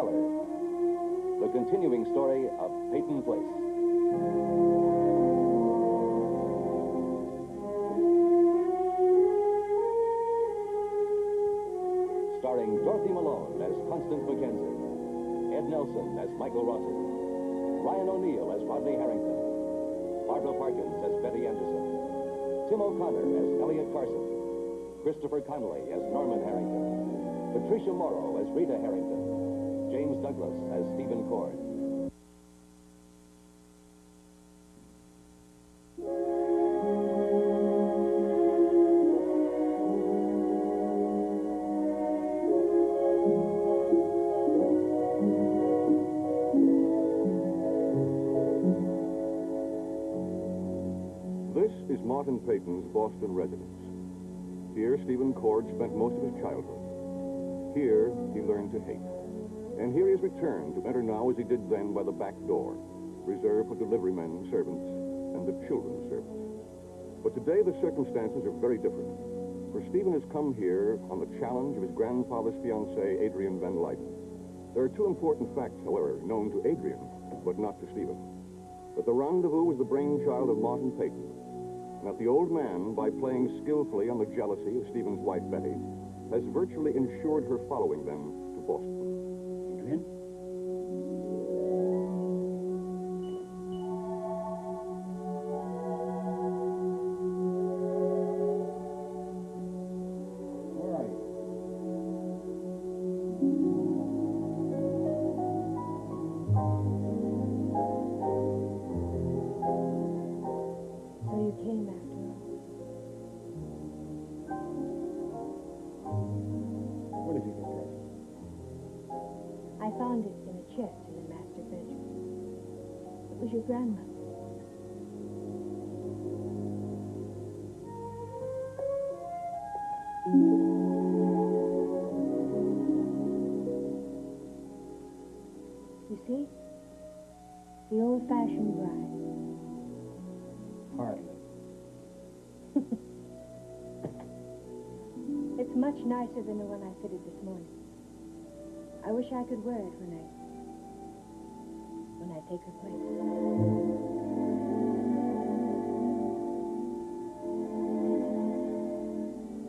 color. The continuing story of Peyton Place. Starring Dorothy Malone as Constance Mackenzie, Ed Nelson as Michael Rawson, Ryan O'Neill as Rodney Harrington, Barbara Parkins as Betty Anderson, Tim O'Connor as Elliot Carson, Christopher Connolly as Norman Harrington, Patricia Morrow as Rita Harrington, James Douglas as Stephen Cord. This is Martin Peyton's Boston residence. Here, Stephen Cord spent most of his childhood. Here, he learned to hate. And here he has returned to enter now as he did then by the back door, reserved for delivery men, servants, and the children's servants. But today, the circumstances are very different. For Stephen has come here on the challenge of his grandfather's fiancée, Adrienne Van Leyden. There are two important facts, however, known to Adrienne, but not to Stephen. That the rendezvous was the brainchild of Martin Peyton, and that the old man, by playing skillfully on the jealousy of Stephen's wife, Betty, has virtually ensured her following them to Boston. Adrienne? Where are you? So you came after all. Where did you get that? I found it in a chest in the master bedroom. It was your grandmother. You see? The old-fashioned bride. Hardly. It's much nicer than the one I fitted this morning. I wish I could wear it when I take her place.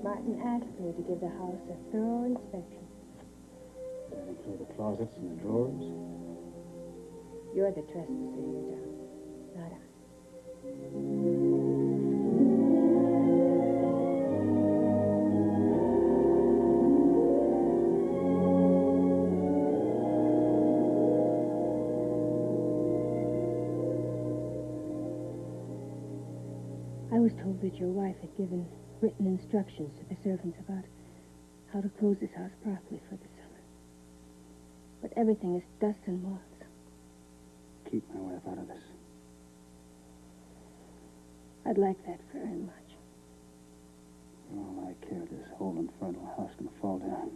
Martin asked me to give the house a thorough inspection. Does that include the closets and the drawers? You're the trespasser here, John, not I. I was told that your wife had given written instructions to the servants about how to close this house properly for the summer. But everything is dust and moths. Keep my wife out of this. I'd like that very much. For all I care, this whole infernal house can fall down.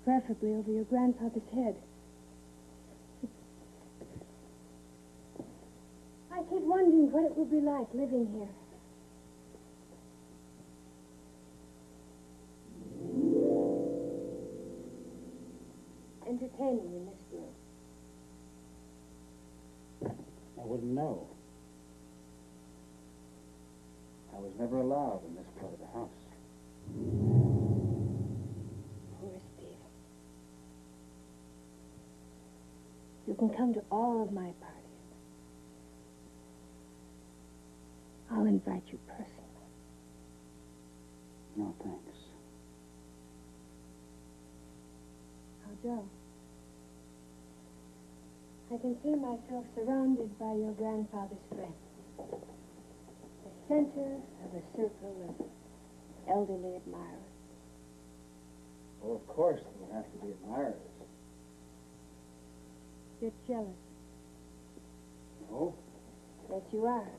Preferably over your grandfather's head. I keep wondering what it would be like living here. Entertaining in this room. I wouldn't know. I was never allowed in this part of the house. Poor Steve. You can come to all of my parties. I'll invite you personally. No, thanks. How, Joe? I can see myself surrounded by your grandfather's friends. The center of a circle of elderly admirers. Well, of course, there would have to be admirers. You're jealous. No? Yes, you are.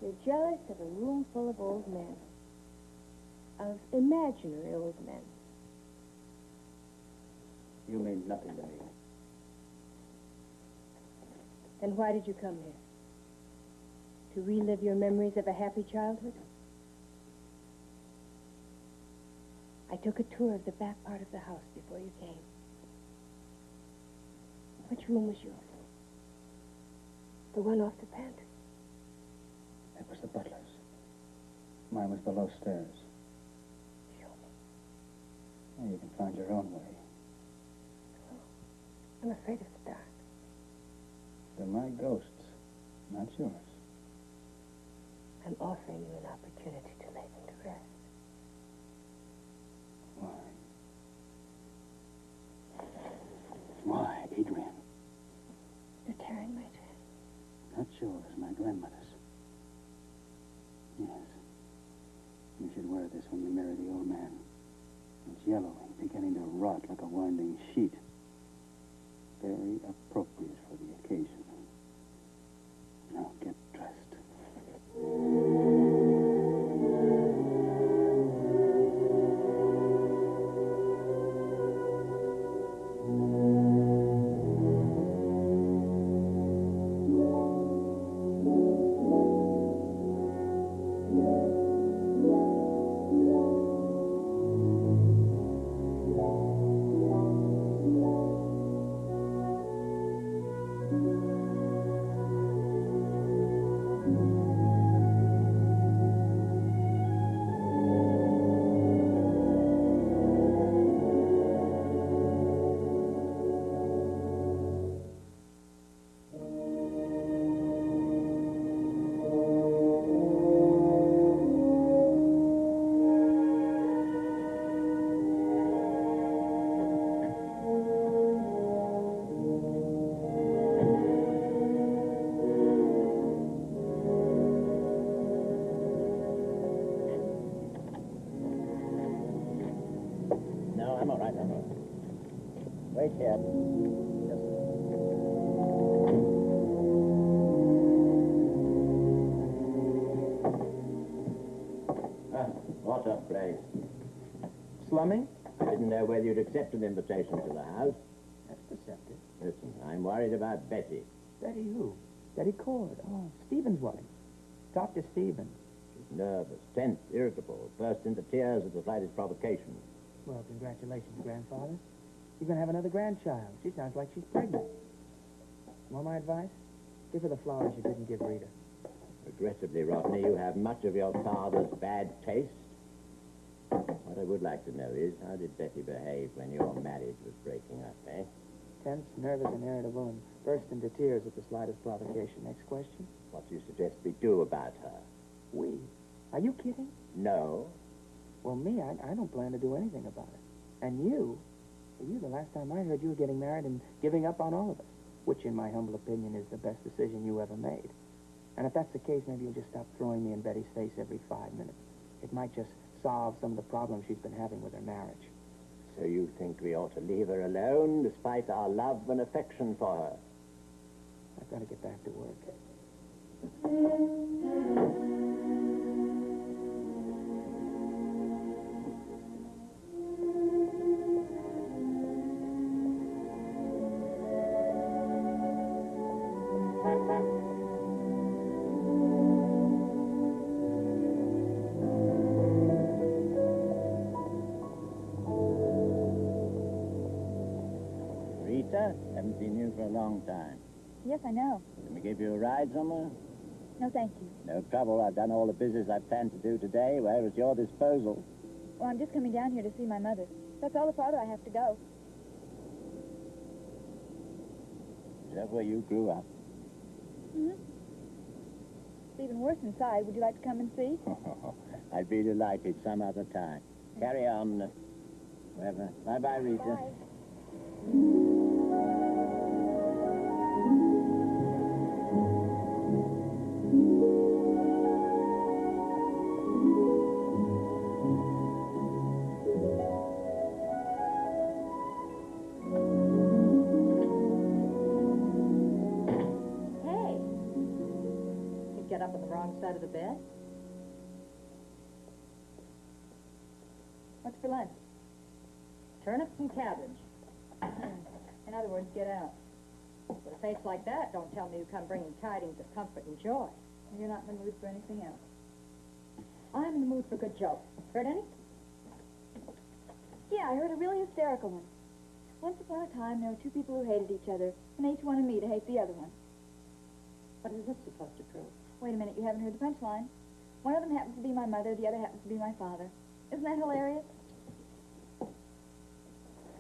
You're jealous of a room full of old men. Of imaginary old men. You mean nothing to me. Then why did you come here? To relive your memories of a happy childhood? I took a tour of the back part of the house before you came. Which room was yours? The one off the pantry. It was the butler's. Mine was below stairs. Show me. Well, you can find your own way. Oh, I'm afraid of the dark. They're my ghosts, not yours. I'm offering you an opportunity to lay them to rest. Why? Why, Adrienne? You're tearing my dress. Not yours, my grandmother's. Yes. You should wear this when you marry the old man. It's yellowing, beginning to rot like a winding sheet. Very appropriate for the occasion. Now get dressed. I'm all right. Wait here. What a place. Slumming? I didn't know whether you'd accept an invitation to the house. That's deceptive. Listen, I'm worried about Betty. Betty who? Betty Cord. Oh, Stephen's wife. Talk to Stephen. She's nervous, tense, irritable, burst into tears at the slightest provocation. Well, congratulations, grandfather. You're going to have another grandchild. She sounds like she's pregnant. Want my advice? Give her the flowers you didn't give Rita. Regrettably, Rodney, you have much of your father's bad taste. What I would like to know is, how did Betty behave when your marriage was breaking up, eh? Tense, nervous, and irritable, and burst into tears at the slightest provocation. Next question? What do you suggest we do about her? We? Are you kidding? No. Well, me, I don't plan to do anything about it. And you, the last time I heard you were getting married and giving up on all of us, which, in my humble opinion, is the best decision you ever made. And if that's the case, maybe you'll just stop throwing me in Betty's face every 5 minutes. It might just solve some of the problems she's been having with her marriage. So you think we ought to leave her alone, despite our love and affection for her? I've got to get back to work. Rita, haven't seen you for a long time. Yes, I know. Can we give you a ride somewhere? No, thank you. No trouble. I've done all the business I planned to do today. We're at your disposal. Well, I'm just coming down here to see my mother. That's all the farther I have to go. Is that where you grew up? Mm-hmm. It's even worse inside. Would you like to come and see? I'd be delighted some other time. Carry on. Whatever. Bye-bye, Rita. Bye. Hey, you get up on the wrong side of the bed? What's for lunch? Turnips and cabbage. In other words, get out. With a face like that, don't tell me you come bringing tidings of comfort and joy. You're not in the mood for anything else. I'm in the mood for good jokes. Heard any? Yeah, I heard a really hysterical one. Once upon a time, there were two people who hated each other, and each wanted me to hate the other one. What is this supposed to prove? Wait a minute, you haven't heard the punchline. One of them happens to be my mother, the other happens to be my father. Isn't that hilarious?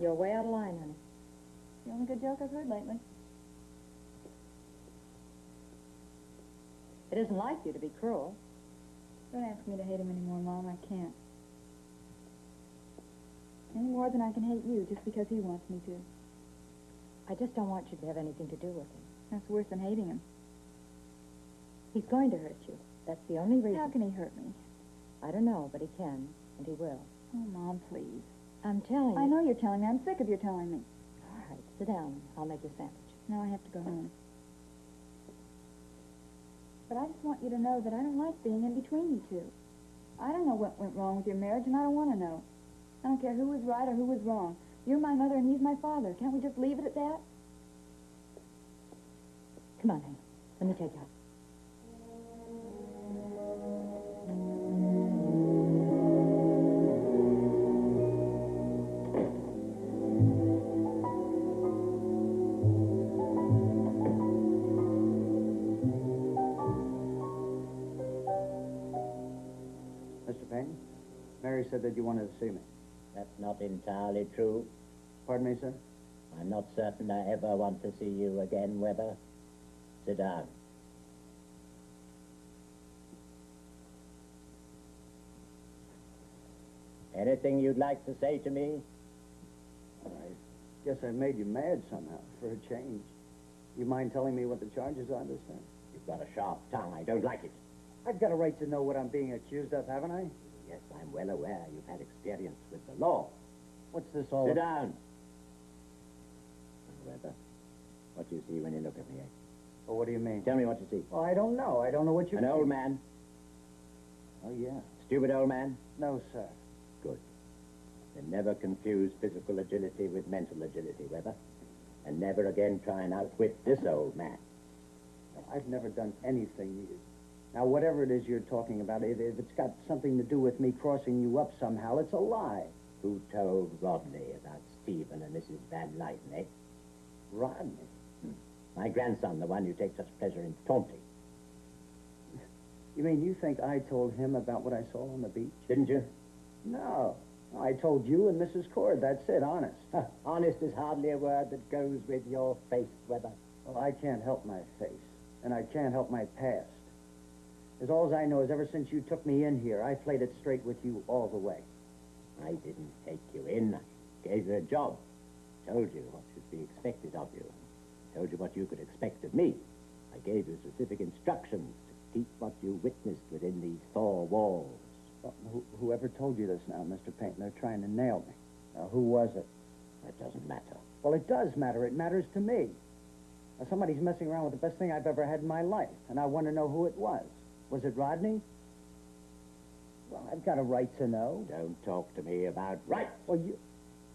You're way out of line, honey. The only good joke I've heard lately. It isn't like you to be cruel. Don't ask me to hate him anymore, Mom. I can't. Any more than I can hate you just because he wants me to. I just don't want you to have anything to do with him. That's worse than hating him. He's going to hurt you. That's the only reason. How can he hurt me? I don't know, but he can, and he will. Oh, Mom, please. I'm telling you. I know you're telling me. I'm sick of your telling me. All right, sit down. I'll make you a sandwich. Now I have to go home. But I just want you to know that I don't like being in between you two. I don't know what went wrong with your marriage, and I don't want to know. I don't care who was right or who was wrong. You're my mother, and he's my father. Can't we just leave it at that? Come on, honey. Let me take you out. Mr. Payne, Mary said that you wanted to see me. That's not entirely true. Pardon me, sir? I'm not certain I ever want to see you again, Weber. Sit down. Anything you'd like to say to me? I guess I made you mad somehow, for a change. You mind telling me what the charges are this time? You've got a sharp tongue. I don't like it. I've got a right to know what I'm being accused of, haven't I? Yes, I'm well aware you've had experience with the law. What's this all Sit about? down. Weber, what do you see when you look at me? Well, what do you mean? Tell me what you see. Well, I don't know. I don't know what you An mean. old man? Oh, yeah. Stupid old man? No, sir. Good. Then never confuse physical agility with mental agility, Weber. And never again try and outwit this old man. I've never done anything. Now, whatever it is you're talking about, if it's got something to do with me crossing you up somehow, it's a lie. Who told Rodney about Stephen and Mrs. Van Lyten, eh? Rodney? My grandson, the one you take such pleasure in taunting. You mean you think I told him about what I saw on the beach? Didn't you? No. I told you and Mrs. Cord. That's it, honest. Honest is hardly a word that goes with your face, Weber. Well, I can't help my face, and I can't help my past. As all as I know is ever since you took me in here, I played it straight with you all the way. I didn't take you in. I gave you a job. Told you what should be expected of you. Told you what you could expect of me. I gave you specific instructions to keep what you witnessed within these four walls. Well, whoever told you this now, Mr. Payton, they're trying to nail me. Now, who was it? That doesn't matter. Well, it does matter. It matters to me. Now, somebody's messing around with the best thing I've ever had in my life, and I want to know who it was. Was it Rodney? Well, I've got a right to know. Don't talk to me about rights. Well,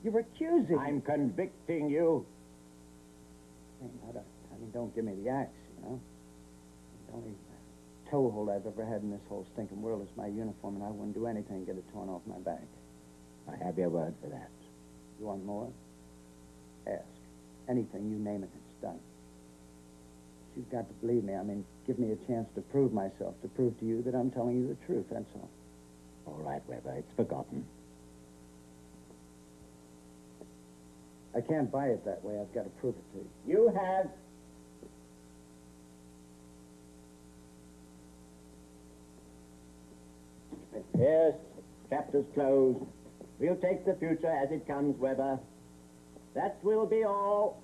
you're accusing me. I'm convicting you. Don't give me the axe, you know? The only toehold I've ever had in this whole stinking world is my uniform, and I wouldn't do anything to get it torn off my back. I have your word for that. You want more? Ask. Anything, you name it, it's done. But you've got to believe me. I mean, give me a chance to prove myself, to prove to you that I'm telling you the truth, that's all. All right, Weber, it's forgotten. I can't buy it that way. I've got to prove it to you. You have... Yes, chapter's closed. We'll take the future as it comes, Weber. That will be all.